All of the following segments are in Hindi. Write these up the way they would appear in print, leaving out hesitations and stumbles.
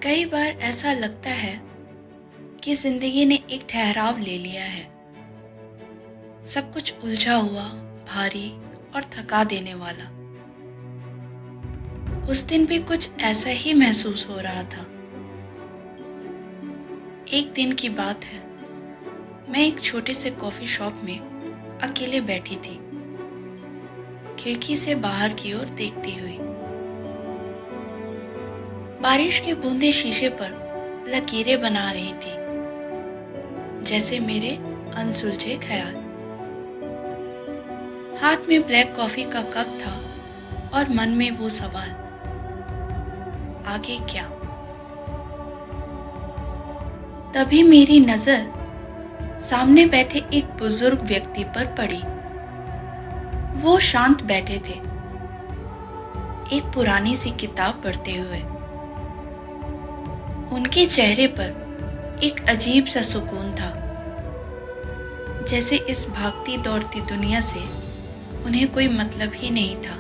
कई बार ऐसा लगता है कि जिंदगी ने एक ठहराव ले लिया है। सब कुछ उलझा हुआ, भारी और थका देने वाला। उस दिन भी कुछ ऐसा ही महसूस हो रहा था। एक दिन की बात है, मैं एक छोटे से कॉफी शॉप में अकेले बैठी थी, खिड़की से बाहर की ओर देखती हुई। बारिश की बूंदें शीशे पर लकीरें बना रही थी, जैसे मेरे अनसुलझे ख्याल। हाथ में ब्लैक कॉफी का कप था और मन में वो सवाल, आगे क्या। तभी मेरी नजर सामने बैठे एक बुजुर्ग व्यक्ति पर पड़ी। वो शांत बैठे थे, एक पुरानी सी किताब पढ़ते हुए। उनके चेहरे पर एक अजीब सा सुकून था, जैसे इस भागती दौड़ती दुनिया से उन्हें कोई मतलब ही नहीं था।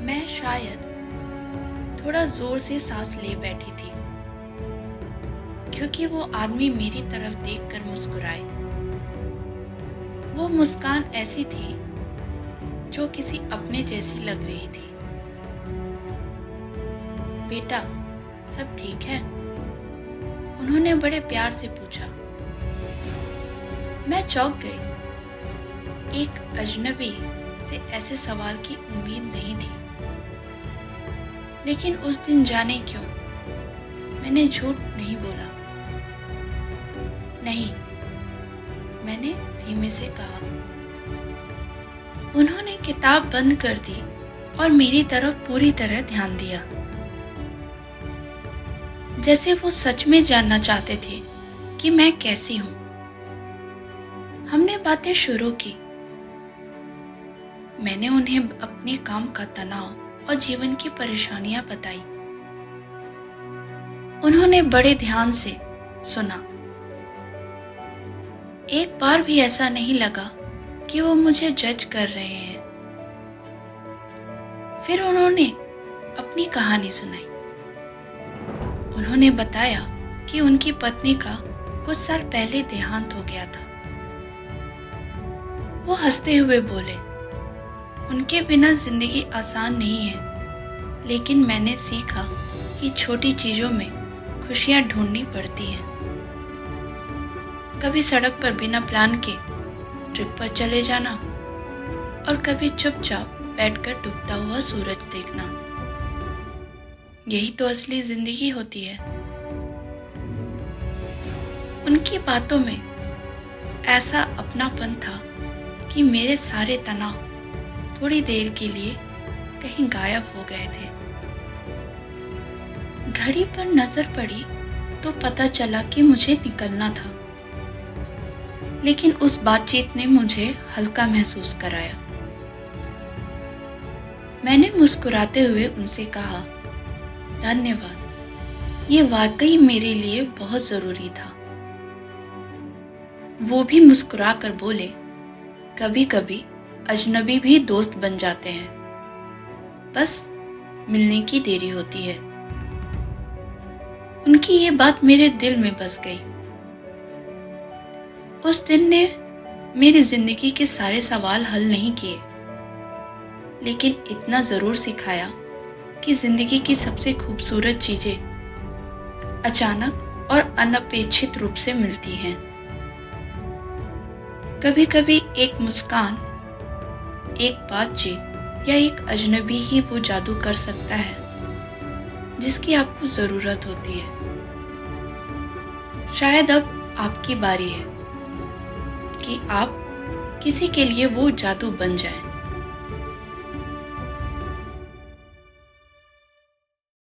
मैं शायद थोड़ा जोर से सांस ले बैठी थी, क्योंकि वो आदमी मेरी तरफ देखकर मुस्कुराए। वो मुस्कान ऐसी थी जो किसी अपने जैसी लग रही थी। बेटा, सब ठीक है? उन्होंने बड़े प्यार से पूछा। मैं चौंक गई। एक अजनबी से ऐसे सवाल की उम्मीद नहीं थी, लेकिन उस दिन जाने क्यों मैंने झूठ नहीं बोला। नहीं, मैंने धीमे से कहा। उन्होंने किताब बंद कर दी और मेरी तरफ पूरी तरह ध्यान दिया, जैसे वो सच में जानना चाहते थे कि मैं कैसी हूं। हमने बातें शुरू की। मैंने उन्हें अपने काम का तनाव और जीवन की परेशानियां बताई। उन्होंने बड़े ध्यान से सुना। एक बार भी ऐसा नहीं लगा कि वो मुझे जज कर रहे हैं। फिर उन्होंने अपनी कहानी सुनाई। उन्होंने बताया कि उनकी पत्नी का कुछ साल पहले देहांत हो गया था। वो हंसते हुए बोले, उनके बिना जिंदगी आसान नहीं है, लेकिन मैंने सीखा कि छोटी चीजों में खुशियां ढूंढनी पड़ती हैं। कभी सड़क पर बिना प्लान के ट्रिप पर चले जाना और कभी चुपचाप बैठकर डूबता हुआ सूरज देखना। यही तो असली जिंदगी होती है। उनकी बातों में ऐसा अपनापन था कि मेरे सारे तनाव थोड़ी देर के लिए कहीं गायब हो गए थे। घड़ी पर नजर पड़ी तो पता चला कि मुझे निकलना था, लेकिन उस बातचीत ने मुझे हल्का महसूस कराया। मैंने मुस्कुराते हुए उनसे कहा, धन्यवाद, ये वाकई मेरे लिए बहुत जरूरी था। वो भी मुस्कुरा कर बोले, कभी कभी अजनबी भी दोस्त बन जाते हैं, बस मिलने की देरी होती है। उनकी ये बात मेरे दिल में बस गई। उस दिन ने मेरी जिंदगी के सारे सवाल हल नहीं किए, लेकिन इतना जरूर सिखाया कि जिंदगी की सबसे खूबसूरत चीजें अचानक और अनपेक्षित रूप से मिलती हैं। कभी कभी एक मुस्कान, एक बातचीत या एक अजनबी ही वो जादू कर सकता है जिसकी आपको जरूरत होती है। शायद अब आपकी बारी है कि आप किसी के लिए वो जादू बन जाएं।